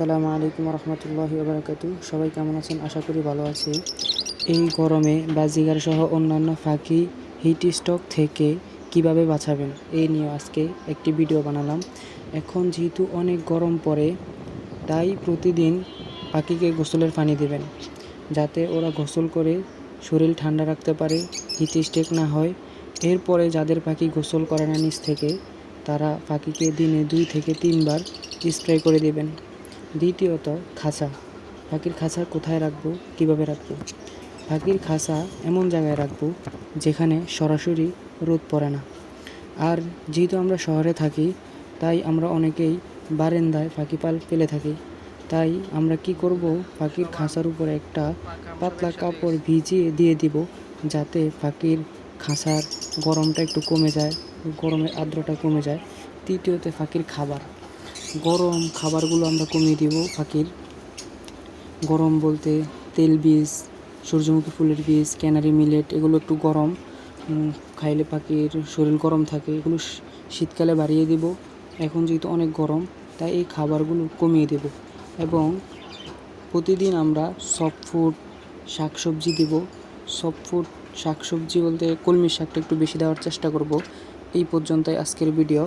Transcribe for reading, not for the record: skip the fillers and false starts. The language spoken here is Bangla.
আসসালামু আলাইকুম রহমতুল্লাহি ওবারাকাতু। সবাই কেমন আছেন? আশা করি ভালো আছে। এই গরমে বাজিগার সহ অন্যান্য ফাঁকি হিট স্ট্রোক থেকে কিভাবে বাঁচাবেন এই নিয়ে আজকে একটি ভিডিও বানালাম। এখন যেহেতু অনেক গরম পড়ে, তাই প্রতিদিন পাখিকে গোসলের পানি দেবেন, যাতে ওরা গোসল করে শরীর ঠান্ডা রাখতে পারে, হিট স্ট্রোক না হয়। এরপরে যাদের পাখি গোসল করে না নিচ থেকে, তারা পাখিকে দিনে 2 থেকে 3 বার স্প্রে করে দেবেন। দ্বিতীয়ত, খাঁচা। পাখির খাঁচা কোথায় রাখবো, কিভাবে রাখবো? পাখির খাঁচা এমন জায়গায় রাখবো যেখানে সরাসরি রোদ পড়ে না। আর যেহেতু আমরা শহরে থাকি, তাই আমরা অনেকেই বারান্দায় পাখি ফেলে থাকি। তাই আমরা কি করব, পাখির খাঁচার উপরে একটা পাতলা কাপড় ভিজিয়ে দিয়ে দিব, যাতে পাখির খাঁচার গরমটা একটু কমে যায়, গরমের আর্দ্রতা কমে যায়। তৃতীয়ত, পাখির খাবার। গরম খাবারগুলো আমরা কমিয়ে দিব পাখির। গরম বলতে তেল বীজ, সূর্যমুখী ফুলের বীজ, ক্যানারি মিলেট, এগুলো একটু গরম খাইলে পাখির শরীর গরম থাকে। এগুলো শীতকালে বাড়িয়ে দিব। এখন যেহেতু অনেক গরম, তাই এই খাবারগুলো কমিয়ে দেব। এবং প্রতিদিন আমরা সফট ফুড, শাকসবজি দেব। সফট ফুড, শাকসবজি বলতে কলমির শাকটা একটু বেশি দেওয়ার চেষ্টা করব। এই পর্যন্তই আজকের ভিডিও।